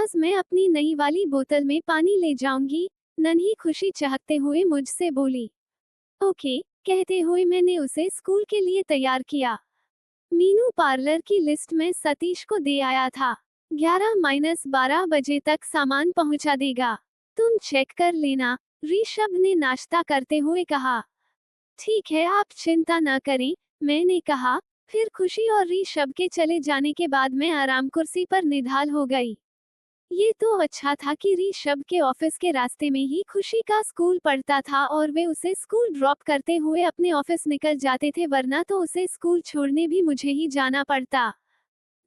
आज मैं अपनी नई वाली बोतल में पानी ले जाऊंगी, नन्ही खुशी चहकते हुए मुझसे बोली। ओके, कहते हुए मैंने उसे स्कूल के लिए तैयार किया। मीनू पार्लर की लिस्ट में सतीश को दे आया था। 11-12 बजे तक सामान पहुंचा देगा। तुम चेक कर लेना, ऋषभ ने नाश्ता करते हुए कहा। ठीक है, आप चिंता न करें, मैंने कहा। फिर खुशी और ऋषभ के चले जाने के बाद मैं आराम कुर्सी पर निढाल हो गई। ये तो अच्छा था कि ऋषभ के ऑफिस के रास्ते में ही खुशी का स्कूल पड़ता था और वे उसे स्कूल ड्रॉप करते हुए अपने ऑफिस निकल जाते थे, वरना तो उसे स्कूल छोड़ने भी मुझे ही जाना पड़ता।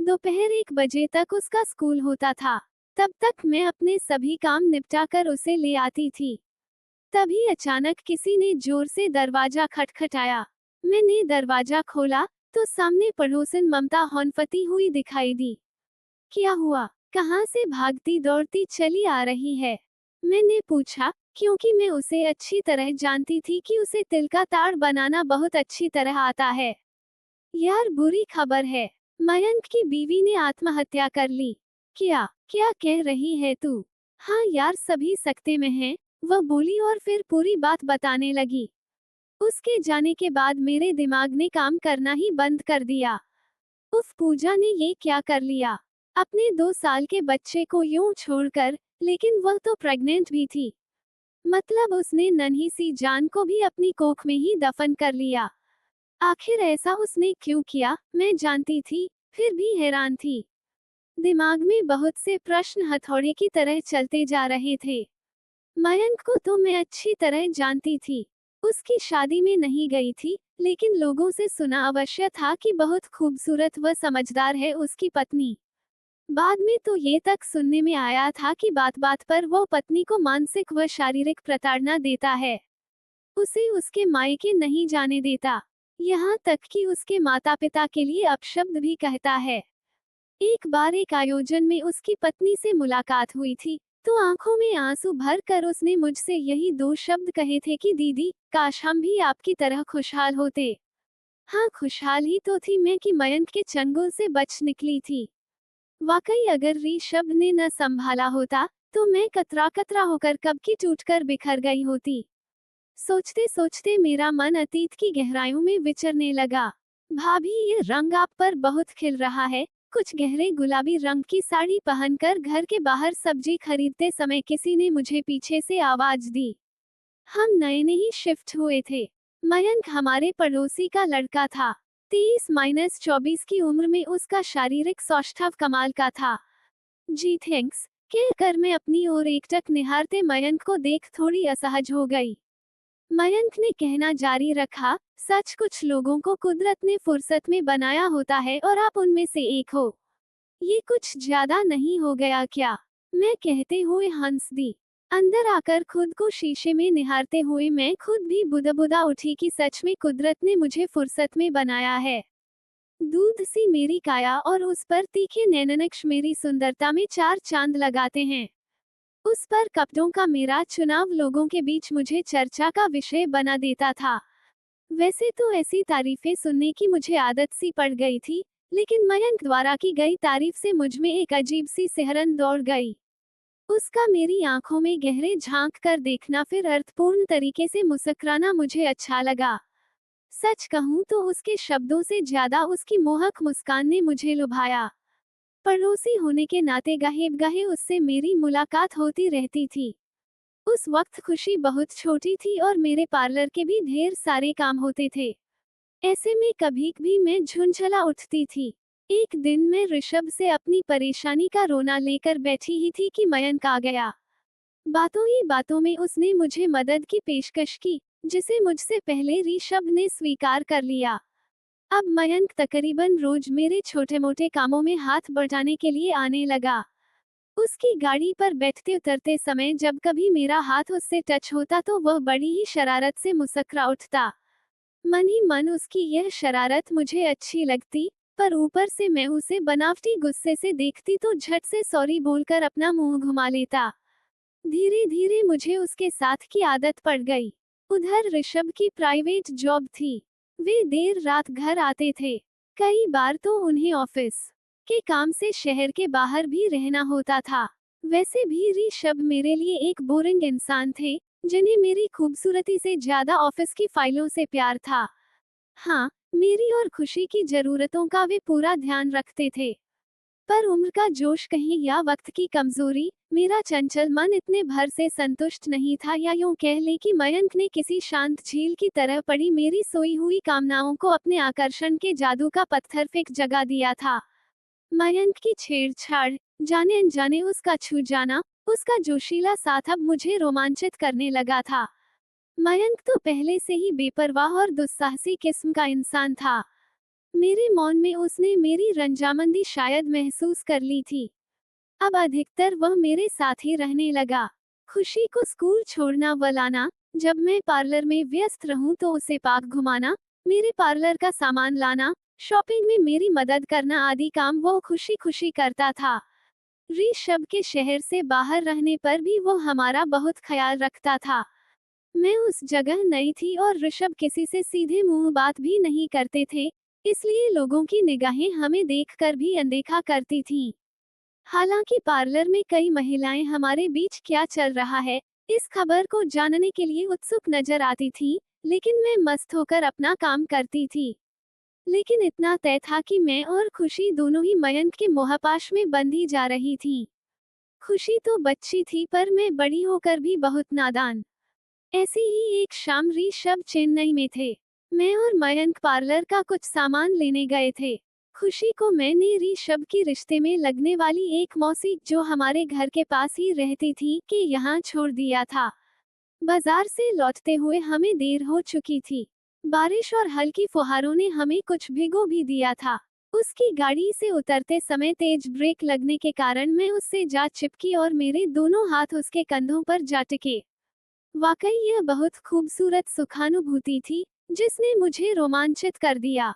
दोपहर 1 बजे तक उसका स्कूल होता था। तब तक मैं अपने सभी काम निपटा कर उसे ले आती थी। तभी अचानक किसी ने जोर से दरवाजा खटखटाया। मैंने दरवाजा खोला तो सामने पड़ोसन ममता हौनफती हुई दिखाई दी। क्या हुआ? कहाँ से भागती दौड़ती चली आ रही है? मैंने पूछा, क्योंकि मैं उसे अच्छी तरह जानती थी कि उसे तिल का ताड़ बनाना बहुत अच्छी तरह आता है। यार, बुरी खबर है। मयंक की बीवी ने आत्महत्या कर ली। क्या क्या कह रही है तू? हाँ यार, सभी सकते में हैं, वह बोली और फिर पूरी बात बताने लगी। उसके जाने के बाद मेरे दिमाग ने काम करना ही बंद कर दिया। उफ, पूजा ने ये क्या कर लिया? अपने 2 साल के बच्चे को यूं छोड़कर, लेकिन वह तो प्रेग्नेंट भी थी। मतलब उसने नन्ही सी जान को भी अपनी कोख में ही दफन कर लिया। आखिर ऐसा उसने क्यों किया, मैं जानती थी, फिर भी हैरान थी। दिमाग में बहुत से प्रश्न हथौड़े की तरह चलते जा रहे थे। मयंक को तो मैं अच्छी तरह जानती थी। उसकी शादी में नहीं गई थी, लेकिन लोगों से सुना अवश्य था कि बहुत खूबसूरत व समझदार है उसकी पत्नी। बाद में तो ये तक सुनने में आया था कि बात बात पर वो पत्नी को मानसिक व शारीरिक प्रताड़ना देता है। उसे उसके मायके नहीं जाने देता। यहाँ तक कि उसके माता पिता के लिए अपशब्द भी कहता है। एक बार एक आयोजन में उसकी पत्नी से मुलाकात हुई थी, तो आंखों में आंसू भर कर उसने मुझसे यही 2 शब्द कहे थे कि दीदी, काश हम भी आपकी तरह खुशहाल होते। हाँ, खुशहाल ही तो थी मैं कि मयंक के चंगुल से बच निकली थी। वाकई अगर ऋषभ ने न संभाला होता, तो मैं कतरा कतरा होकर कब की टूटकर बिखर गई होती। सोचते सोचते मेरा मन अतीत की गहराइयों में विचरने लगा। भाभी, ये रंग आप पर बहुत खिल रहा है। कुछ गहरे गुलाबी रंग की साड़ी पहनकर घर के बाहर सब्जी खरीदते समय किसी ने मुझे पीछे से आवाज दी। हम नए ही शिफ्ट हुए थे। मयंक हमारे पड़ोसी का लड़का था। 23-24 की उम्र में उसका शारीरिक सौष्ठव कमाल का था। जी थैंक्स, कहकर मैं अपनी ओर एकटक निहारते मयंक को देख थोड़ी असहज हो गई। मयंक ने कहना जारी रखा, सच कुछ लोगों को कुदरत ने फुर्सत में बनाया होता है और आप उनमें से एक हो। ये कुछ ज्यादा नहीं हो गया क्या? मैं कहते हुए हंस दी। अंदर आकर खुद को शीशे में निहारते हुए मैं खुद भी बुदबुदा उठी कि सच में कुदरत ने मुझे फुर्सत में बनाया है। दूध सी मेरी काया और उस पर तीखे नैननक्श मेरी सुंदरता में 4 चांद लगाते हैं। उस पर कपड़ों का मेरा चुनाव लोगों के बीच मुझे चर्चा का विषय बना देता था। वैसे तो ऐसी तारीफें सुनने की मुझे आदत सी पड़ गई थी, लेकिन मयंक द्वारा की गई तारीफ से मुझ में एक अजीब सी सिहरन दौड़ गई। उसका मेरी आंखों में गहरे झांक कर देखना, फिर अर्थपूर्ण तरीके से मुस्कुराना मुझे अच्छा लगा। सच कहूं तो उसके शब्दों से ज्यादा उसकी मोहक मुस्कान ने मुझे लुभाया। पड़ोसी होने के नाते गाहे उससे मेरी मुलाकात होती रहती थी। उस वक्त खुशी बहुत छोटी थी और मेरे पार्लर के भी ढेर सारे काम होते थे। ऐसे में कभी कभी मैं झुंझला उठती थी। एक दिन मैं ऋषभ से अपनी परेशानी का रोना लेकर बैठी ही थी कि मयंक आ गया। बातों ही बातों में उसने मुझे मदद की पेशकश की, जिसे मुझसे पहले ऋषभ ने स्वीकार कर लिया। अब मयंक तकरीबन रोज मेरे छोटे मोटे कामों में हाथ बटाने के लिए आने लगा। उसकी गाड़ी पर बैठते उतरते समय जब कभी मेरा हाथ उससे टच होता तो वह बड़ी ही शरारत से मुस्कुरा उठता। मन ही मन उसकी यह शरारत मुझे अच्छी लगती, पर ऊपर से मैं उसे बनावटी गुस्से से देखती तो झट से सॉरी बोलकर अपना मुंह घुमा लेता। धीरे धीरे मुझे उसके साथ की आदत पड़ गई। उधर ऋषभ की प्राइवेट जॉब थी। वे देर रात घर आते थे। कई बार तो उन्हें ऑफिस के काम से शहर के बाहर भी रहना होता था। वैसे भी ऋषभ मेरे लिए एक बोरिंग इंसान थे, जिन्हें मेरी खूबसूरती से ज्यादा ऑफिस की फाइलों से प्यार था। हाँ, मेरी और खुशी की जरूरतों का वे पूरा ध्यान रखते थे। पर उम्र का जोश कहीं या वक्त की कमजोरी, मेरा चंचल मन इतने भर से संतुष्ट नहीं था, या यूं कह ले कि मयंक ने किसी शांत झील की तरह पड़ी मेरी सोई हुई कामनाओं को अपने आकर्षण के जादू का पत्थर फेंक जगा दिया था। मयंक की छेड़छाड़, जाने अनजाने उसका छू जाना, उसका जोशीला साथ अब मुझे रोमांचित करने लगा था। मयंक तो पहले से ही बेपरवाह और दुस्साहसी किस्म का इंसान था। मेरे मौन में उसने मेरी रंजामंदी शायद महसूस कर ली थी। अब अधिकतर वह मेरे साथ ही रहने लगा। खुशी को स्कूल छोड़ना व लाना, जब मैं पार्लर में व्यस्त रहूं तो उसे पार्क घुमाना, मेरे पार्लर का सामान लाना, शॉपिंग में मेरी मदद करना आदि काम वो खुशी खुशी करता था। ऋषभ के शहर से बाहर रहने पर भी वो हमारा बहुत ख्याल रखता था। मैं उस जगह नई थी और ऋषभ किसी से सीधे मुंह बात भी नहीं करते थे, इसलिए लोगों की निगाहें हमें देखकर भी अनदेखा करती थीं। हालांकि पार्लर में कई महिलाएं हमारे बीच क्या चल रहा है, इस खबर को जानने के लिए उत्सुक नजर आती थीं, लेकिन मैं मस्त होकर अपना काम करती थी। लेकिन इतना तय था कि मैं और खुशी दोनों ही मयंक के मोहपाश में बंधी जा रही थीं। खुशी तो बच्ची थी, पर मैं बड़ी होकर भी बहुत नादान। ऐसी ही एक शाम ऋषभ चेन्नई में थे। मैं और मयंक पार्लर का कुछ सामान लेने गए थे। खुशी को मैंने ऋषभ की रिश्ते में लगने वाली एक मौसी, जो हमारे घर के पास ही रहती थी, कि यहाँ छोड़ दिया था। बाजार से लौटते हुए हमें देर हो चुकी थी। बारिश और हल्की फुहारों ने हमें कुछ भिगो भी दिया था। उसकी गाड़ी से उतरते समय तेज ब्रेक लगने के कारण मैं उससे जा चिपकी और मेरे दोनों हाथ उसके कंधों पर जा टिके। वाकई यह बहुत खूबसूरत सुखानुभूति थी, जिसने मुझे रोमांचित कर दिया।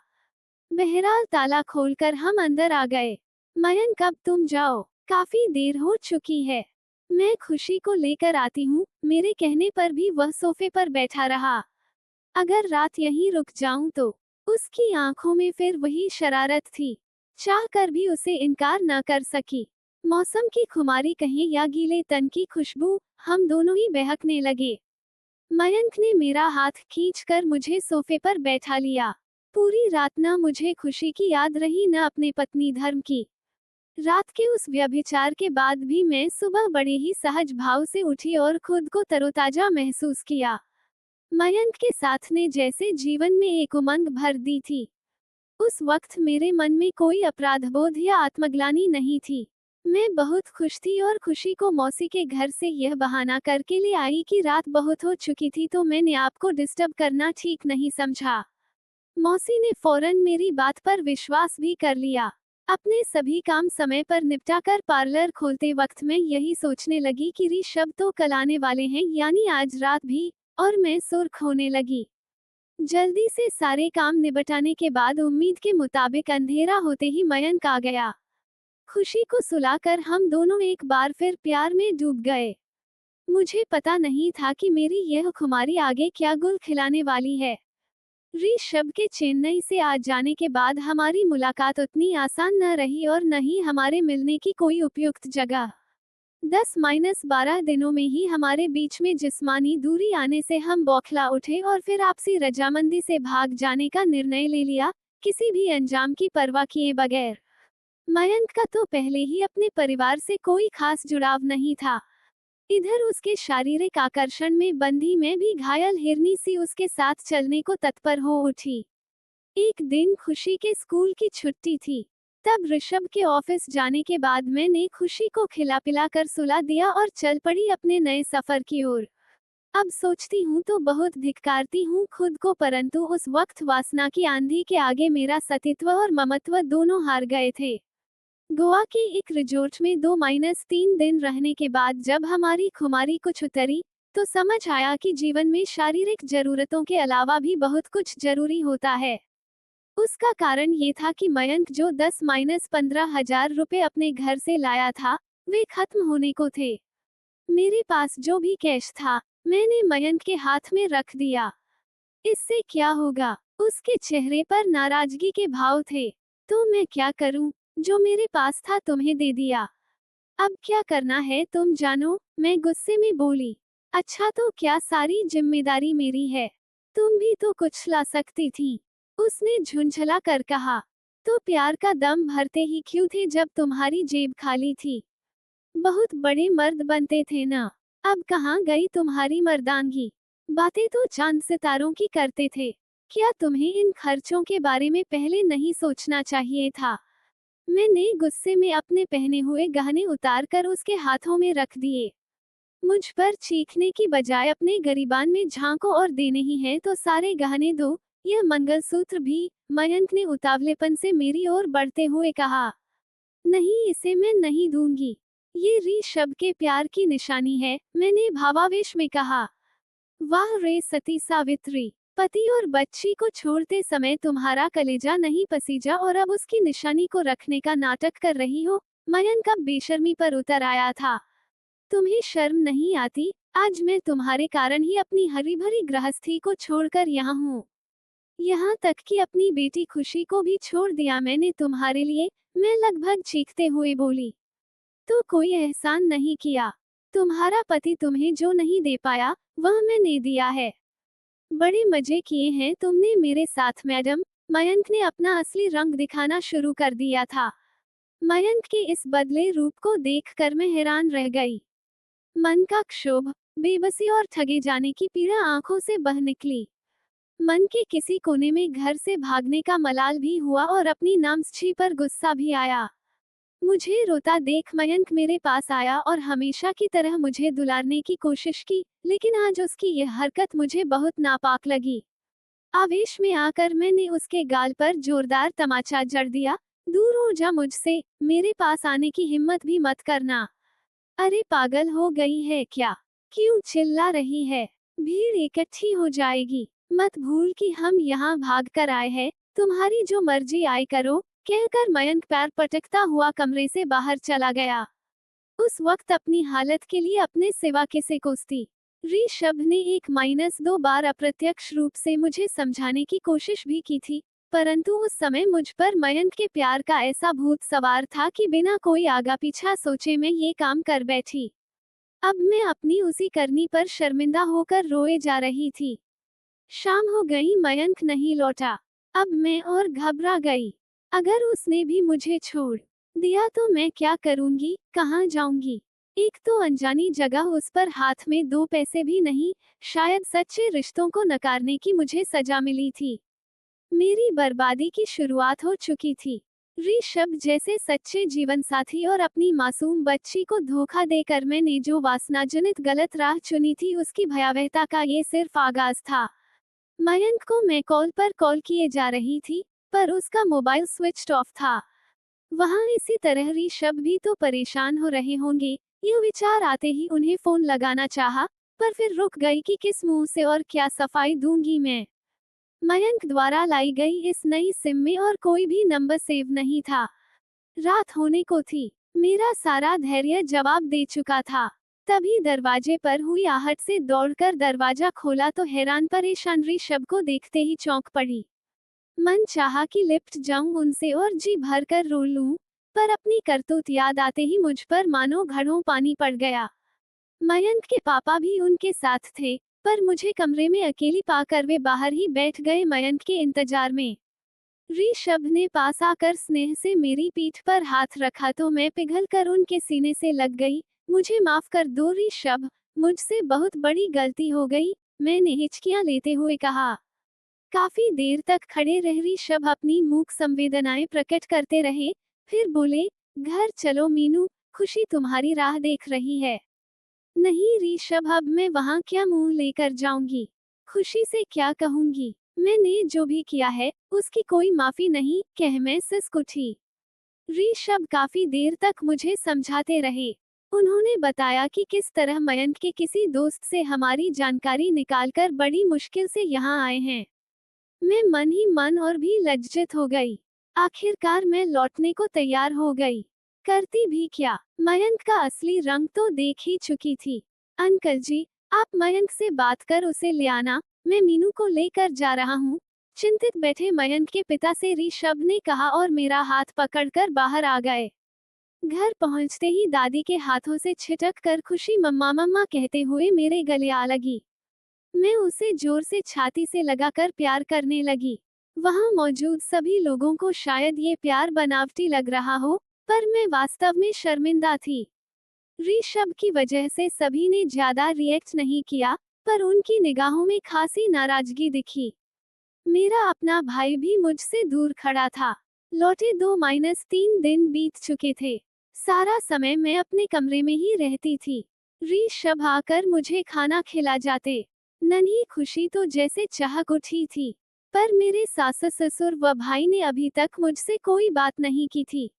बहरहाल ताला खोलकर हम अंदर आ गए। मयंक, अब तुम जाओ, काफी देर हो चुकी है। मैं खुशी को लेकर आती हूँ। मेरे कहने पर भी वह सोफे पर बैठा रहा। अगर रात यहीं रुक जाऊं तो। उसकी आंखों में फिर वही शरारत थी। चाह कर भी उसे इनकार न कर सकी। मौसम की खुमारी कहीं या गीले तन की खुशबू, हम दोनों ही बहकने लगे। मयंक ने मेरा हाथ खींचकर मुझे सोफे पर बैठा लिया। पूरी रात न मुझे खुशी की याद रही, न अपने पत्नी धर्म की। रात के उस व्यभिचार के बाद भी मैं सुबह बड़े ही सहज भाव से उठी और खुद को तरोताजा महसूस किया। मयंक के साथ ने जैसे जीवन में एक उमंग भर दी थी। उस वक्त मेरे मन में कोई अपराधबोध या आत्मग्लानि नहीं थी। मैं बहुत खुश थी और खुशी को मौसी के घर से यह बहाना करके ले आई कि रात बहुत हो चुकी थी, तो मैंने आपको डिस्टर्ब करना ठीक नहीं समझा। मौसी ने फौरन मेरी बात पर विश्वास भी कर लिया। अपने सभी काम समय पर निपटाकर पार्लर खोलते वक्त मैं यही सोचने लगी कि ऋषभ तो कल आने वाले हैं, यानी आज रात भी, और मैं सुर्ख होने लगी। जल्दी से सारे काम निपटाने के बाद उम्मीद के मुताबिक अंधेरा होते ही मयंक आ गया। खुशी को सुलाकर हम दोनों एक बार फिर प्यार में डूब गए। मुझे पता नहीं था कि मेरी यह खुमारी आगे क्या गुल खिलाने वाली है। ऋषभ के चेन्नई से आ जाने के बाद हमारी मुलाकात उतनी आसान न रही और न ही हमारे मिलने की कोई उपयुक्त जगह। 10-12 दिनों में ही हमारे बीच में जिस्मानी दूरी आने से हम बौखला उठे और फिर आपसी रजामंदी से भाग जाने का निर्णय ले लिया, किसी भी अंजाम की परवाह किए बगैर। मयंक का तो पहले ही अपने परिवार से कोई खास जुड़ाव नहीं था। इधर उसके शारीरिक आकर्षण में बंधी मैं भी घायल हिरनी सी उसके साथ चलने को तत्पर हो उठी। एक दिन खुशी के स्कूल की छुट्टी थी। तब ऋषभ के ऑफिस जाने के बाद मैंने खुशी को खिला पिला कर सुला दिया और चल पड़ी अपने नए सफर की ओर। अब सोचती हूँ तो बहुत धिक्कारती हूँ खुद को, परंतु उस वक्त वासना की आंधी के आगे मेरा सतीत्व और ममत्व दोनों हार गए थे। गोवा के एक रिजोर्ट में 2-3 दिन रहने के बाद जब हमारी खुमारी कुछ उतरी, तो समझ आया कि जीवन में शारीरिक जरूरतों के अलावा भी बहुत कुछ जरूरी होता है। उसका कारण ये था कि मयंक जो 10-15 हजार रुपए अपने घर से लाया था, वे खत्म होने को थे। मेरे पास जो भी कैश था, मैंने मयंक के हाथ में रख दिया। इससे क्या होगा? उसके चेहरे पर नाराजगी के भाव थे। तो मैं क्या करूं? जो मेरे पास था तुम्हें दे दिया। अब क्या करना है तुम जानो, मैं गुस्से में बोली। अच्छा तो क्या सारी जिम्मेदारी मेरी है? तुम भी तो कुछ ला सकती थी। उसने झुंझला कर कहा। तो प्यार का दम भरते ही क्यों थे जब तुम्हारी जेब खाली थी? बहुत बड़े मर्द बनते थे ना। अब कहाँ गई तुम्हारी मर्दानगी? बातें तो चांद सितारों की करते थे। क्या तुम्हें इन खर्चों के बारे में पहले नहीं सोचना चाहिए था? मैंने गुस्से में अपने पहने हुए गहने उतारकर उसके हाथों में रख दिए। मुझ पर चीखने की बजाय अपने गिरेबान में झांको और देने ही हैं तो सारे गहने दो, यह मंगलसूत्र भी। मयंक ने उतावलेपन से मेरी ओर बढ़ते हुए कहा। नहीं, इसे मैं नहीं दूंगी। ये ऋषभ के प्यार की निशानी है, मैंने भावावेश में कहा। वाह रे सती सावित्री, पति और बच्ची को छोड़ते समय तुम्हारा कलेजा नहीं पसीजा और अब उसकी निशानी को रखने का नाटक कर रही हो। मयंक अब बेशर्मी पर उतर आया था। तुम्हें शर्म नहीं आती? आज मैं तुम्हारे कारण ही अपनी हरी भरी गृहस्थी को छोड़कर यहाँ हूँ। यहाँ तक कि अपनी बेटी खुशी को भी छोड़ दिया मैंने तुम्हारे लिए। मैं लगभग चीखते हुए बोली। तो कोई एहसान नहीं किया। तुम्हारा पति तुम्हें जो नहीं दे पाया, वह मैंने दिया है। बड़े मजे किए हैं तुमने मेरे साथ मैडम। मयंक ने अपना असली रंग दिखाना शुरू कर दिया था। मयंक के इस बदले रूप को देखकर मैं हैरान रह गई। मन का क्षोभ, बेबसी और ठगे जाने की पीड़ा आंखों से बह निकली। मन के किसी कोने में घर से भागने का मलाल भी हुआ और अपनी नामर्जी पर गुस्सा भी आया। मुझे रोता देख मयंक मेरे पास आया और हमेशा की तरह मुझे दुलारने की कोशिश की, लेकिन आज उसकी यह हरकत मुझे बहुत नापाक लगी। आवेश में आकर मैंने उसके गाल पर जोरदार तमाचा जड़ दिया। दूर हो जा मुझसे, मेरे पास आने की हिम्मत भी मत करना। अरे पागल हो गई है क्या? क्यों चिल्ला रही है? भीड़ इकट्ठी हो जाएगी। मत भूल कि हम यहाँ भाग कर आए हैं। तुम्हारी जो मर्जी आए करो, कहकर मयंक पैर पटकता हुआ कमरे से बाहर चला गया। उस वक्त अपनी हालत के लिए अपने सिवा किसे कोसती? ऋषभ ने 1-2 बार अप्रत्यक्ष रूप से मुझे समझाने की कोशिश भी की थी, परंतु उस समय मुझ पर मयंक के प्यार का ऐसा भूत सवार था कि बिना कोई आगा पीछा सोचे मैं ये काम कर बैठी। अब मैं अपनी उसी करनी पर शर्मिंदा होकर रोए जा रही थी। शाम हो गई, मयंक नहीं लौटा। अब मैं और घबरा गई। अगर उसने भी मुझे छोड़ दिया तो मैं क्या करूंगी, कहाँ जाऊंगी? एक तो अनजानी जगह, उस पर हाथ में 2 पैसे भी नहीं। शायद सच्चे रिश्तों को नकारने की मुझे सजा मिली थी। मेरी बर्बादी की शुरुआत हो चुकी थी। ऋषभ जैसे सच्चे जीवन साथी और अपनी मासूम बच्ची को धोखा देकर मैंने जो वासनाजनित गलत राह चुनी थी, उसकी भयावहता का ये सिर्फ आगाज था। मयंक को मैं कॉल पर कॉल किए जा रही थी, पर उसका मोबाइल स्विच्ड ऑफ था। वहाँ इसी तरह ऋषभ भी तो परेशान हो रहे होंगे। यह विचार आते ही उन्हें फोन लगाना चाहा, पर फिर रुक गई कि किस मुंह से और क्या सफाई दूंगी मैं। मयंक द्वारा लाई गई इस नई सिम में और कोई भी नंबर सेव नहीं था। रात होने को थी। मेरा सारा धैर्य जवाब दे चुका था। तभी दरवाजे पर हुई आहट से दौड़कर दरवाजा खोला तो हैरान परेशान ऋषभ को देखते ही चौंक पड़ी। मन चाहा कि लिपट जाऊं उनसे और जी भरकर रो लूं, पर अपनी करतूत याद आते ही मुझ पर मानो घड़ों पानी पड़ गया। मयंक के पापा भी उनके साथ थे, पर मुझे कमरे में अकेली पाकर वे बाहर ही बैठ गए मयंक के इंतजार में। ऋषभ ने पास आकर स्नेह से मेरी पीठ पर हाथ रखा तो मैं पिघलकर उनके सीने से लग गई। मुझे माफ कर दो ऋषभ, मुझसे बहुत बड़ी गलती हो गई, मैंने हिचकियां लेते हुए कहा। काफी देर तक खड़े रह ऋषभ अपनी मूक संवेदनाएं प्रकट करते रहे, फिर बोले, घर चलो मीनू, खुशी तुम्हारी राह देख रही है। नहीं ऋषभ, अब मैं वहां क्या मुंह लेकर जाऊंगी? खुशी से क्या कहूंगी? मैंने जो भी किया है, उसकी कोई माफी नहीं, कह मैं सिसक उठी। ऋषभ काफी देर तक मुझे समझाते रहे। उन्होंने बताया कि किस तरह मयंक के किसी दोस्त से हमारी जानकारी निकालकर बड़ी मुश्किल से यहाँ आए हैं। मैं मन ही मन और भी लज्जित हो गई। आखिरकार मैं लौटने को तैयार हो गई। करती भी क्या? मयंक का असली रंग तो देख ही चुकी थी। अंकल जी, आप मयंक से बात कर उसे ले आना, मैं मीनू को लेकर जा रहा हूँ। चिंतित बैठे मयंक के पिता से ऋषभ ने कहा और मेरा हाथ पकड़कर बाहर आ गए। घर पहुंचते ही दादी के हाथों से छिटक कर खुशी मम्मा मम्मा कहते हुए मेरे गले आ लगी। मैं उसे जोर से छाती से लगाकर प्यार करने लगी। वहां मौजूद सभी लोगों को शायद ये प्यार बनावटी लग रहा हो, पर मैं वास्तव में शर्मिंदा थी। ऋषभ की वजह से सभी ने ज्यादा रिएक्ट नहीं किया, पर उनकी निगाहों में खासी नाराजगी दिखी। मेरा अपना भाई भी मुझसे दूर खड़ा था। लौटे 2-3 दिन बीत चुके थे। सारा समय मैं अपने कमरे में ही रहती थी। ऋषभ आकर मुझे खाना खिला जाते। नन्ही खुशी तो जैसे चहक उठी थी, पर मेरे सास ससुर व भाई ने अभी तक मुझसे कोई बात नहीं की थी।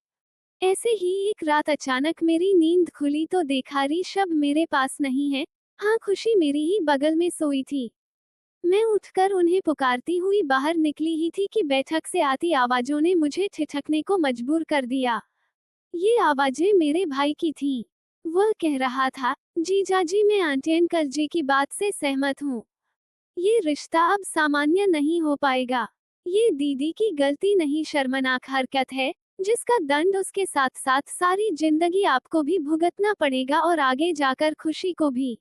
ऐसे ही एक रात अचानक मेरी नींद खुली तो देखा ऋषभ मेरे पास नहीं है। हाँ, खुशी मेरी ही बगल में सोई थी। मैं उठकर उन्हें पुकारती हुई बाहर निकली ही थी कि बैठक से आती आवाजों ने मुझे ठिठकने को मजबूर कर दिया। ये आवाजें मेरे भाई की थीं। वह कह रहा था, जीजाजी मैं आंटी अंकल जी की बात से सहमत हूँ। ये रिश्ता अब सामान्य नहीं हो पाएगा। ये दीदी की गलती नहीं, शर्मनाक हरकत है, जिसका दंड उसके साथ साथ सारी जिंदगी आपको भी भुगतना पड़ेगा और आगे जाकर खुशी को भी।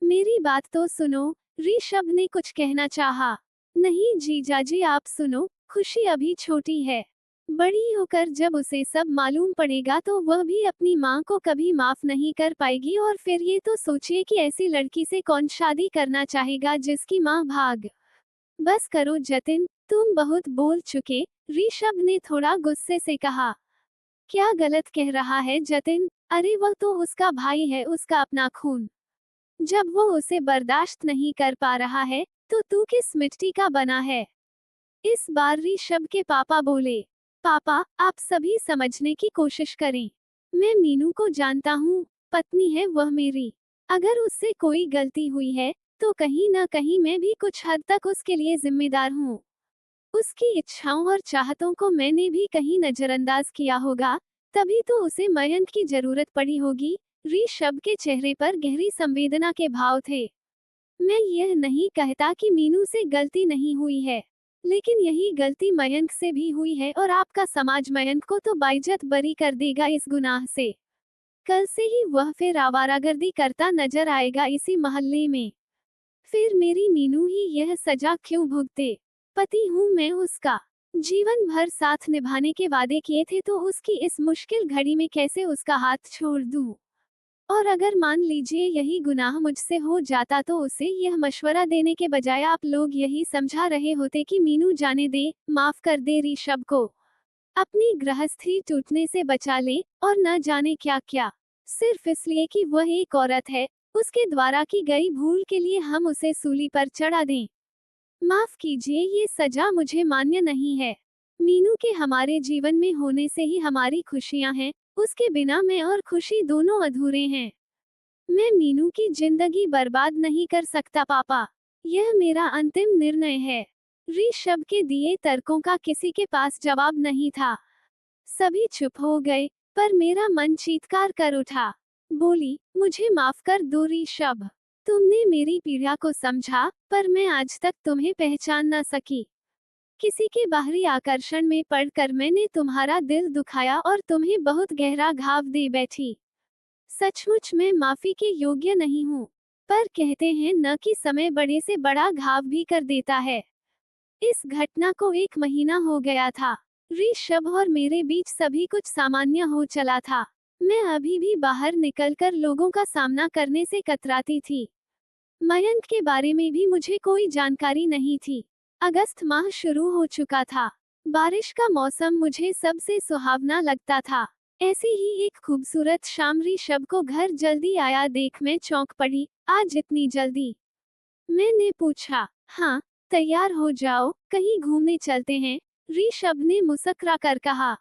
मेरी बात तो सुनो, ऋषभ ने कुछ कहना चाहा। नहीं जीजाजी आप सुनो, खुशी अभी छोटी है। बड़ी होकर जब उसे सब मालूम पड़ेगा तो वह भी अपनी माँ को कभी माफ नहीं कर पाएगी, और फिर ये तो सोचिए कि ऐसी लड़की से कौन शादी करना चाहेगा जिसकी माँ भाग। बस करो जतिन, तुम बहुत बोल चुके, ऋषभ ने थोड़ा गुस्से से कहा। क्या गलत कह रहा है जतिन? अरे वह तो उसका भाई है, उसका अपना खून। जब वो उसे बर्दाश्त नहीं कर पा रहा है, तो तू किस मिट्टी का बना है? इस बार ऋषभ के पापा बोले। पापा, आप सभी समझने की कोशिश करें। मैं मीनू को जानता हूँ, पत्नी है वह मेरी। अगर उससे कोई गलती हुई है, तो कहीं ना कहीं मैं भी कुछ हद तक उसके लिए जिम्मेदार हूँ। उसकी इच्छाओं और चाहतों को मैंने भी कहीं नजरअंदाज किया होगा, तभी तो उसे मयंक की जरूरत पड़ी होगी। ऋषभ के चेहरे पर गहरी संवेदना के भाव थे। मैं यह नहीं कहता कि मीनू से गलती नहीं हुई है, लेकिन यही गलती मयंक से भी हुई है, और आपका समाज मयंक को तो बाइज्जत बरी कर देगा इस गुनाह से। कल से ही वह फिर आवारागर्दी करता नजर आएगा इसी मोहल्ले में। फिर मेरी मीनू ही यह सजा क्यों भुगते? पति हूँ मैं उसका। जीवन भर साथ निभाने के वादे किए थे, तो उसकी इस मुश्किल घड़ी में कैसे उसका हाथ छोड़ दूं? और अगर मान लीजिए यही गुनाह मुझसे हो जाता, तो उसे यह मशवरा देने के बजाय आप लोग यही समझा रहे होते कि मीनू जाने दे, माफ कर दे ऋषभ को, अपनी गृहस्थी टूटने से बचा ले, और न जाने क्या क्या, सिर्फ इसलिए कि वह एक औरत है। उसके द्वारा की गई भूल के लिए हम उसे सूली पर चढ़ा दें? माफ कीजिए, ये सजा मुझे मान्य नहीं है। मीनू के हमारे जीवन में होने से ही हमारी खुशियां हैं, उसके बिना मैं और खुशी दोनों अधूरे हैं। मैं मीनू की जिंदगी बर्बाद नहीं कर सकता पापा। यह मेरा अंतिम निर्णय है। ऋषभ के दिए तर्कों का किसी के पास जवाब नहीं था। सभी चुप हो गए, पर मेरा मन चीत्कार कर उठा। बोली, मुझे माफ कर दो ऋषभ। तुमने मेरी पीड़ा को समझा, पर मैं आज तक तुम्हें पहचान न सकी। किसी के बाहरी आकर्षण में पड़कर मैंने तुम्हारा दिल दुखाया और तुम्हें बहुत गहरा घाव दे बैठी। सचमुच मैं माफी के योग्य नहीं हूँ। पर कहते हैं न कि समय बड़े से बड़ा घाव भी कर देता है। इस घटना को 1 महीना हो गया था। ऋषभ और मेरे बीच सभी कुछ सामान्य हो चला था। मैं अभी भी बाहर निकलकर लोगों का सामना करने से कतराती थी। मयंक के बारे में भी मुझे कोई जानकारी नहीं थी। अगस्त माह शुरू हो चुका था। बारिश का मौसम मुझे सबसे सुहावना लगता था। ऐसी ही एक खूबसूरत शाम ऋषभ को घर जल्दी आया देख मैं चौंक पड़ी। आज इतनी जल्दी? मैंने पूछा। हाँ, तैयार हो जाओ, कहीं घूमने चलते हैं, ऋषभ ने मुस्कुरा कर कहा।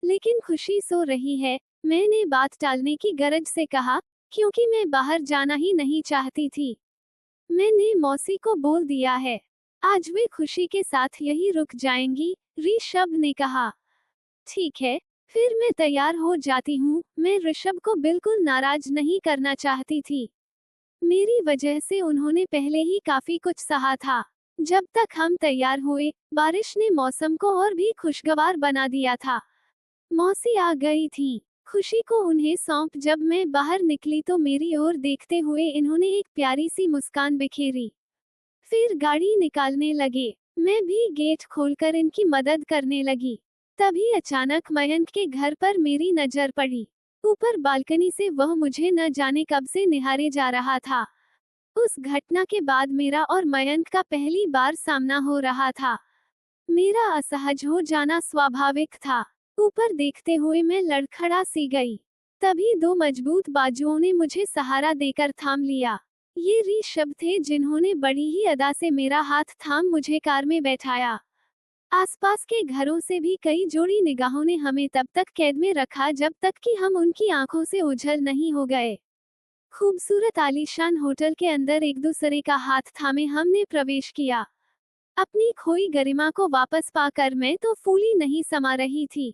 लेकिन खुशी सो रही है, मैंने बात टालने की गरज से कहा, क्योंकि मैं बाहर जाना ही नहीं चाहती थी। मैंने मौसी को बोल दिया है, आज वे खुशी के साथ यही रुक जाएंगी, ऋषभ ने कहा। ठीक है, फिर मैं तैयार हो जाती हूँ। मैं ऋषभ को बिल्कुल नाराज नहीं करना चाहती थी। मेरी वजह से उन्होंने पहले ही काफी कुछ सहा था। जब तक हम तैयार हुए, बारिश ने मौसम को और भी खुशगवार बना दिया था। मौसी आ गई थी। खुशी को उन्हें सौंप जब मैं बाहर निकली तो मेरी ओर देखते हुए इन्होंने एक प्यारी सी मुस्कान बिखेरी। फिर गाड़ी निकालने लगे। मैं भी गेट खोलकर इनकी मदद करने लगी। तभी अचानक मयंक के घर पर मेरी नजर पड़ी। ऊपर बालकनी से वह मुझे न जाने कब से निहारे जा रहा था। उस घटना के बाद मेरा और मयंक का पहली बार सामना हो रहा था। मेरा असहज हो जाना स्वाभाविक था। ऊपर देखते हुए मैं लड़खड़ा सी गई। तभी दो मजबूत बाजुओं ने मुझे सहारा देकर थाम लिया। ये ऋषभ थे जिन्होंने बड़ी ही अदा से मेरा हाथ थाम मुझे कार में बैठाया। आसपास के घरों से भी कई जोड़ी निगाहों ने हमें तब तक कैद में रखा जब तक कि हम उनकी आंखों से ओझल नहीं हो गए। खूबसूरत आलीशान होटल के अंदर एक दूसरे का हाथ थामे हमने प्रवेश किया। अपनी खोई गरिमा को वापस पाकर मैं तो फूली नहीं समा रही थी।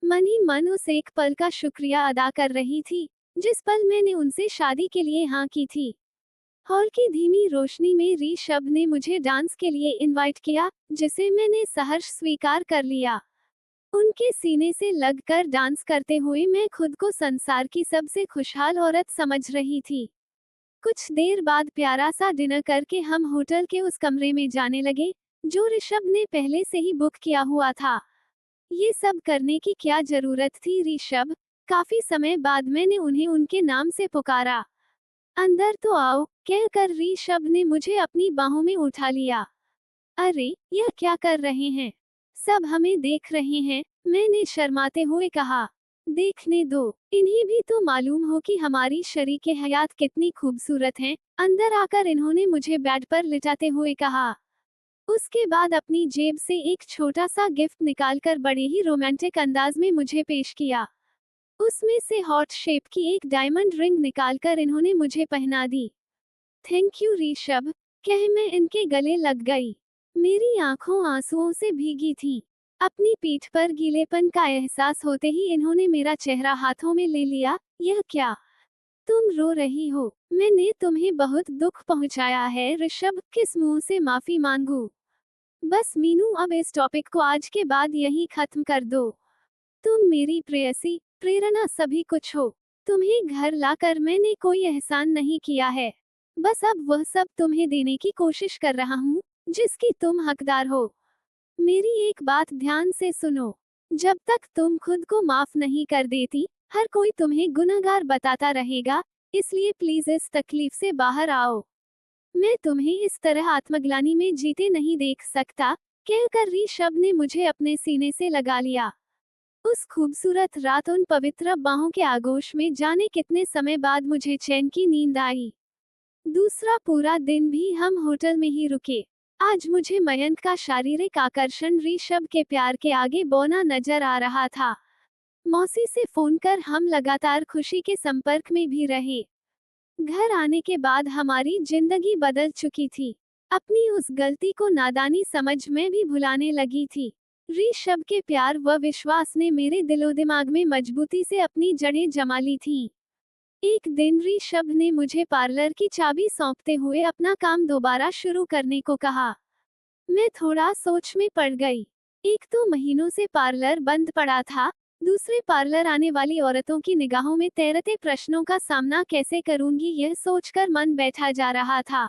मन ही मन उस एक पल का शुक्रिया अदा कर रही थी, जिस पल मैंने उनसे शादी के लिए हाँ की थी। हॉल की धीमी रोशनी में ऋषभ ने मुझे डांस के लिए इनवाइट किया, जिसे मैंने सहर्ष स्वीकार कर लिया। उनके सीने से लगकर डांस करते हुए मैं खुद को संसार की सबसे खुशहाल औरत समझ रही थी। कुछ देर बाद प्यारा सा डिनर करके हम होटल के उस कमरे में जाने लगे, जो ऋषभ ने पहले से ही बुक किया हुआ था। ये सब करने की क्या जरूरत थी ऋषभ? काफी समय बाद मैंने उन्हें उनके नाम से पुकारा। अंदर तो आओ, कहकर ऋषभ ने मुझे अपनी बाहों में उठा लिया। अरे, यह क्या कर रहे हैं? सब हमें देख रहे हैं, मैंने शर्माते हुए कहा। देखने दो, इन्हें भी तो मालूम हो कि हमारी शरीके हयात कितनी खूबसूरत हैं। अंदर आकर इन्होंने मुझे बेड पर लिटाते हुए कहा। उसके बाद अपनी जेब से एक छोटा सा गिफ्ट निकालकर बड़े ही रोमांटिक अंदाज में मुझे पेश किया। उसमें से हॉट शेप की एक डायमंड रिंग निकालकर इन्होंने मुझे पहना दी। थैंक यू ऋषभ, कह मैं इनके गले लग गई। मेरी आंखों आंसुओं से भीगी थीं। अपनी पीठ पर गीलेपन का एहसास होते ही इन्होंने मेरा चेहरा हाथों में ले लिया। यह क्या? तुम रो रही हो? मैंने तुम्हें बहुत दुख पहुंचाया है ऋषभ, किस मुंह से माफी मांगू? बस मीनू, अब इस टॉपिक को आज के बाद यहीं खत्म कर दो। तुम मेरी प्रेयसी, प्रेरणा सभी कुछ हो। तुम्हें घर लाकर मैंने कोई एहसान नहीं किया है। बस अब वह सब तुम्हें देने की कोशिश कर रहा हूँ, जिसकी तुम हकदार हो। मेरी एक बात ध्यान से सुनो। जब तक तुम खुद को माफ नहीं कर देती, हर कोई तुम्हें गुनहगार बताता रहेगा, इसलिए प्लीज इस तकलीफ से बाहर आओ। मैं तुम्हें इस तरह आत्मग्लानि में जीते नहीं देख सकता, कहकर ऋषभ ने मुझे अपने सीने से लगा लिया। उस खूबसूरत रात उन पवित्र बाहों के आगोश में जाने कितने समय बाद मुझे चैन की नींद आई। दूसरा पूरा दिन भी हम होटल में ही रुके। आज मुझे मयंक का शारीरिक आकर्षण ऋषभ के प्यार के आगे बौना नजर आ रहा था। मौसी से फोन कर हम लगातार खुशी के संपर्क में भी रहे। घर आने के बाद हमारी जिंदगी बदल चुकी थी। अपनी उस गलती को नादानी समझ मैं भी भुलाने लगी थी। ऋषभ के प्यार व विश्वास ने मेरे दिलो दिमाग में मजबूती से अपनी जड़ें जमा ली थीं। एक दिन ऋषभ ने मुझे पार्लर की चाबी सौंपते हुए अपना काम दोबारा शुरू करने को कहा। मैं थोड़ा सोच में पड़ गई। एक तो महीनों से पार्लर बंद पड़ा था, दूसरे पार्लर आने वाली औरतों की निगाहों में तैरते प्रश्नों का सामना कैसे करूंगी, यह सोचकर मन बैठा जा रहा था।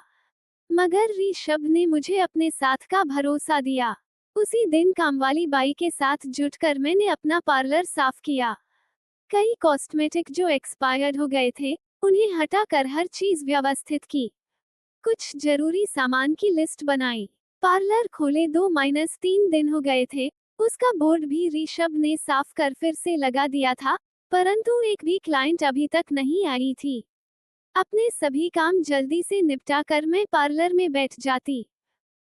मगर ऋषभ ने मुझे अपने साथ का भरोसा दिया। उसी दिन कामवाली बाई के साथ जुटकर मैंने अपना पार्लर साफ किया। कई कॉस्मेटिक जो एक्सपायर्ड हो गए थे, उन्हें हटाकर हर चीज व्यवस्थित की। कुछ जरूरी सामान की लिस्ट बनाई। पार्लर खोले 2-3 दिन हो गए थे। उसका बोर्ड भी ऋषभ ने साफ कर फिर से लगा दिया था, परंतु एक भी क्लाइंट अभी तक नहीं आई थी। अपने सभी काम जल्दी से निपटा कर मैं पार्लर में बैठ जाती।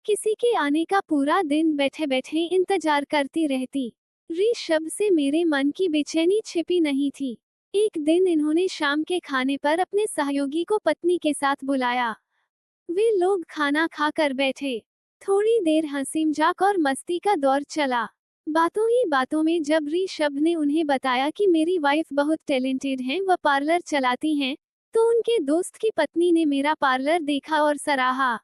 किसी के आने का पूरा दिन बैठे बैठे इंतजार करती रहती। ऋषभ से मेरे मन की बेचैनी छिपी नहीं थी। एक दिन इन्होंने शाम के खाने पर अपने सहयोगी को पत्नी के साथ बुलाया। वे लोग खाना खाकर बैठे। थोड़ी देर हंसी मजाक और मस्ती का दौर चला। बातों ही बातों में जब ऋषभ ने उन्हें बताया कि मेरी वाइफ बहुत टैलेंटेड हैं, वह पार्लर चलाती हैं, तो उनके दोस्त की पत्नी ने मेरा पार्लर देखा और सराहा।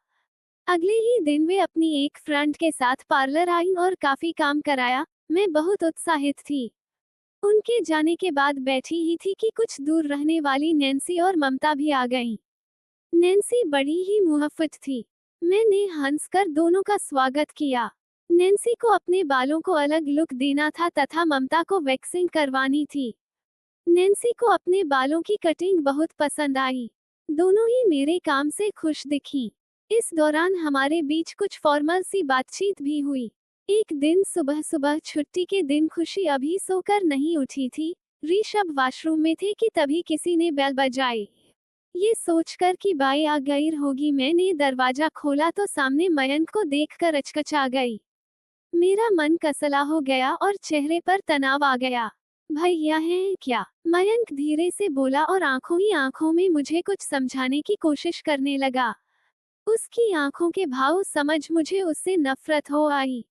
अगले ही दिन वे अपनी एक फ्रेंड के साथ पार्लर आई और काफी काम कराया। मैं बहुत उत्साहित थी। उनके जाने के बाद बैठी ही थी कि कुछ दूर रहने वाली नैन्सी और ममता भी आ गईं। नैन्सी बड़ी ही मुहफ्फत थी। मैंने हंसकर दोनों का स्वागत किया। नैन्सी को अपने बालों को अलग लुक देना था तथा ममता को वैक्सिंग करवानी थी। नैन्सी को अपने बालों की कटिंग बहुत पसंद आई। दोनों ही मेरे काम से खुश दिखीं। इस दौरान हमारे बीच कुछ फॉर्मल सी बातचीत भी हुई। एक दिन सुबह सुबह छुट्टी के दिन खुशी अभी सोकर नहीं उठी थी। ऋषभ वॉशरूम में थे कि तभी किसी ने बेल बजाई। ये सोचकर कि बाई आ गई होगी मैंने दरवाजा खोला तो सामने मयंक को देखकर अचकचा गई। मेरा मन कसला हो गया और चेहरे पर तनाव आ गया। भैया हैं क्या? मयंक धीरे से बोला और आंखों ही आंखों में मुझे कुछ समझाने की कोशिश करने लगा। उसकी आंखों के भाव समझ मुझे उससे नफरत हो आई।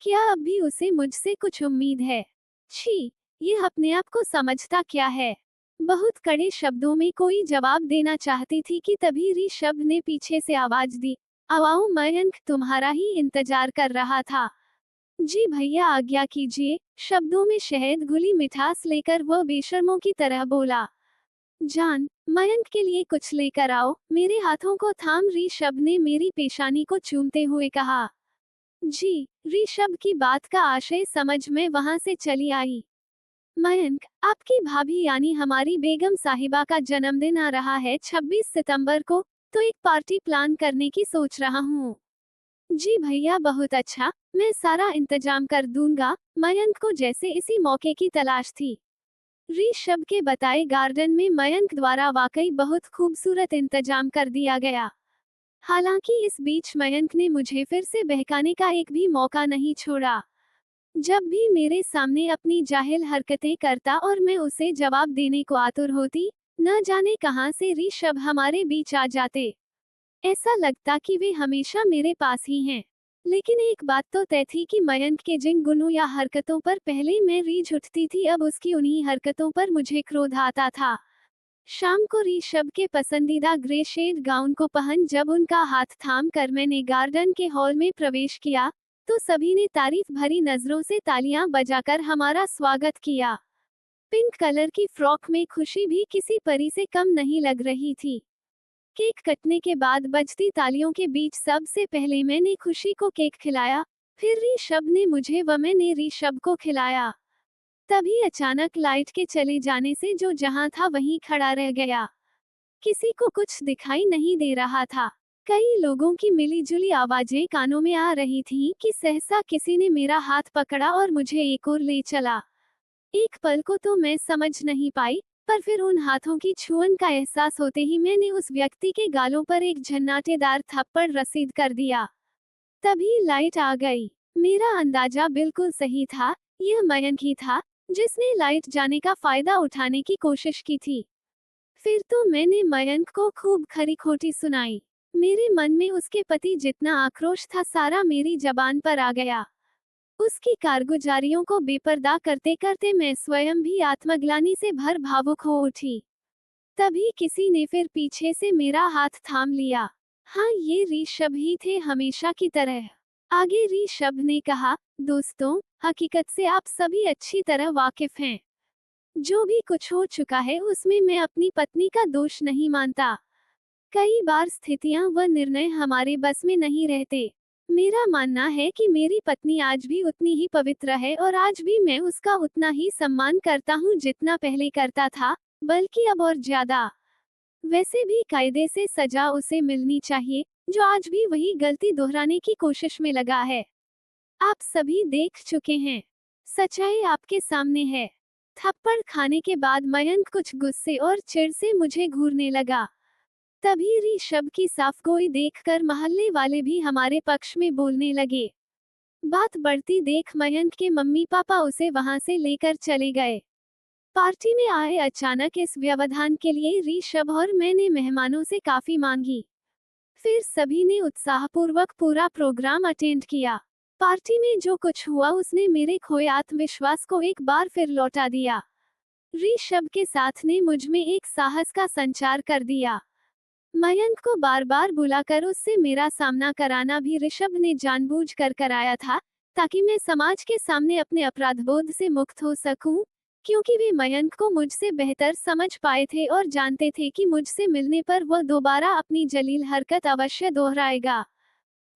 क्या अब भी उसे मुझसे कुछ उम्मीद है? छी, ये अपने आप को समझता क्या है? बहुत कड़े शब्दों में कोई जवाब देना चाहती थी कि तभी ऋषभ ने पीछे से आवाज दी, आओ मयंक तुम्हारा ही इंतजार कर रहा था। जी भैया आज्ञा कीजिए, शब्दों में शहद घुली मिठास लेकर वह बेशर्मों की तरह बोला। जान, मयंक के लिए कुछ लेकर आओ, मेरे हाथों को थाम ऋषभ ने मेरी पेशानी को चूमते हुए कहा। जी, ऋषभ की बात का आशय समझ मैं वहां से चली आई। मयंक, आपकी भाभी यानी हमारी बेगम साहिबा का जन्मदिन आ रहा है 26 सितंबर को, तो एक पार्टी प्लान करने की सोच रहा हूँ। जी भैया बहुत अच्छा, मैं सारा इंतजाम कर दूंगा। मयंक को जैसे इसी मौके की तलाश थी। ऋषभ के बताए गार्डन में मयंक द्वारा वाकई बहुत खूबसूरत इंतजाम कर दिया गया। हालांकि इस बीच मयंक ने मुझे फिर से बहकाने का एक भी मौका नहीं छोड़ा। जब भी मेरे सामने अपनी जाहिल हरकतें करता और मैं उसे जवाब देने को आतुर होती, न जाने कहां से ऋषभ हमारे बीच आ जाते। ऐसा लगता कि वे हमेशा मेरे पास ही हैं। लेकिन एक बात तो तय थी कि मयंक के जिन गुणों या हरकतों पर पहले मैं रीझ उठती थी अब उसकी उन्हीं हरकतों पर मुझे क्रोध आता था। शाम को ऋषभ के पसंदीदा ग्रे शेड गाउन को पहन जब उनका हाथ थाम कर मैंने गार्डन के हॉल में प्रवेश किया, तो सभी ने तारीफ भरी नजरों से तालियां बजाकर हमारा स्वागत किया। पिंक कलर की फ्रॉक में खुशी भी किसी परी से कम नहीं लग रही थी। केक कटने के बाद बजती तालियों के बीच सबसे पहले मैंने खुशी को केक खिलाया, फिर ऋषभ ने मुझे व मैंने ऋषभ को खिलाया। तभी अचानक लाइट के चले जाने से जो जहां था वहीं खड़ा रह गया। किसी को कुछ दिखाई नहीं दे रहा था। कई लोगों की मिलीजुली आवाजें कानों में आ रही थीं कि सहसा किसी ने मेरा हाथ पकड़ा और मुझे एक ओर ले चला। एक पल को तो मैं समझ नहीं पाई, पर फिर उन हाथों की छुअन का एहसास होते ही मैंने उस व्यक्ति के गालों पर एक झन्नाटेदार थप्पड़ रसीद कर दिया। तभी लाइट आ गई। मेरा अंदाजा बिल्कुल सही था, यह मयंक ही था, जिसने लाइट जाने का फायदा उठाने की कोशिश की थी। फिर तो मैंने मयंक को खूब खरी खोटी सुनाई। मेरे मन में उसके पति जितना आक्रोश था सारा मेरी जबान पर आ गया। उसकी कारगुजारियों को बेपर्दा करते करते मैं स्वयं भी आत्मग्लानि से भर भावुक हो उठी। तभी किसी ने फिर पीछे से मेरा हाथ थाम लिया। हाँ, ये ऋषभ ही थे हमेशा की तरह। आगे ऋषभ ने कहा, दोस्तों, हकीकत से आप सभी अच्छी तरह वाकिफ हैं। जो भी कुछ हो चुका है उसमें मैं अपनी पत्नी का दोष नहीं मानता। कई बार स्थितियां व निर्णय हमारे बस में नहीं रहते। मेरा मानना है कि मेरी पत्नी आज भी उतनी ही पवित्र है और आज भी मैं उसका उतना ही सम्मान करता हूँ जितना पहले करता था, बल्कि अब और ज्यादा। वैसे भी कायदे से सजा उसे मिलनी चाहिए, जो आज भी वही गलती दोहराने की कोशिश में लगा है। आप सभी देख चुके हैं। सच्चाई आपके सामने है। थप्पड़ खाने के बाद मयंक कुछ गुस्से और चिढ़ से मुझे घूरने लगा। तभी ऋषभ की साफगोई देखकर मोहल्ले वाले भी हमारे पक्ष में बोलने लगे। बात बढ़ती देख मयंक के मम्मी पापा उसे वहां से लेकर चले गए। पार्टी में आए अचानक इस व्यवधान के लिए ऋषभ और मैंने मेहमानों से काफी मांगी। फिर सभी ने उत्साहपूर्वक पूरा प्रोग्राम अटेंड किया। पार्टी में जो कुछ हुआ उसने मेरे खोए आत्मविश्वास को एक बार फिर लौटा दिया। ऋषभ के साथ ने मुझ में एक साहस का संचार कर दिया। मयंक को बार बार बुलाकर उससे मेरा सामना कराना भी ऋषभ ने जानबूझकर कराया था, ताकि मैं समाज के सामने अपने अपराधबोध से मुक्त हो सकूं। क्योंकि वे मयंक को मुझसे बेहतर समझ पाए थे और जानते थे कि मुझसे मिलने पर वह दोबारा अपनी जलील हरकत अवश्य दोहराएगा।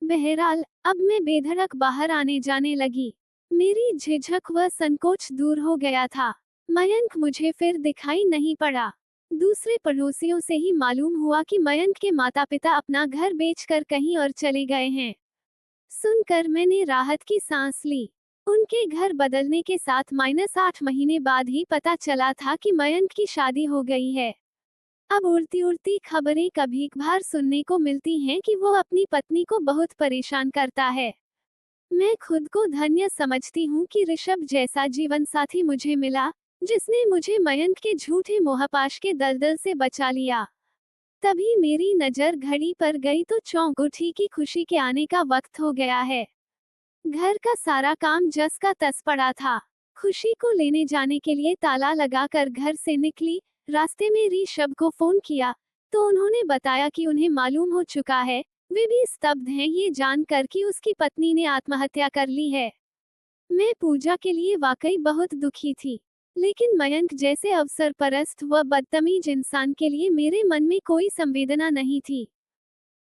बहरहाल, अब मैं बेधड़क बाहर आने जाने लगी। मेरी झिझक व संकोच दूर हो गया था। मयंक मुझे फिर दिखाई नहीं पड़ा। दूसरे पड़ोसियों से ही मालूम हुआ कि मयंक के माता-पिता अपना घर बेचकर कहीं और चले गए हैं। सुनकर मैंने राहत की सांस ली। उनके घर बदलने के साथ -8 महीने बाद ही पता चला था कि मयंक की शादी हो गई है। अब उड़ती उड़ती खबरें कभी कभार सुनने को मिलती हैं कि वो अपनी पत्नी को बहुत परेशान करता है। मैं खुद को धन्य समझती हूँ कि ऋषभ जैसा जीवन साथी मुझे मिला, जिसने मुझे मयंक के झूठे मोहपाश के दलदल से बचा लिया। तभी मेरी नजर घड़ी पर गई तो चौंक उठी कि खुशी के आने का वक्त हो गया है। घर का सारा काम जस का तस पड़ा था। खुशी को लेने जाने के लिए ताला लगाकर घर से निकली। रास्ते में ऋषभ को फोन किया तो उन्होंने बताया कि उन्हें मालूम हो चुका है। वे भी स्तब्ध हैं ये जानकर कि उसकी पत्नी ने आत्महत्या कर ली है। मैं पूजा के लिए वाकई बहुत दुखी थी, लेकिन मयंक जैसे अवसरपरस्त व बदतमीज इंसान के लिए मेरे मन में कोई संवेदना नहीं थी।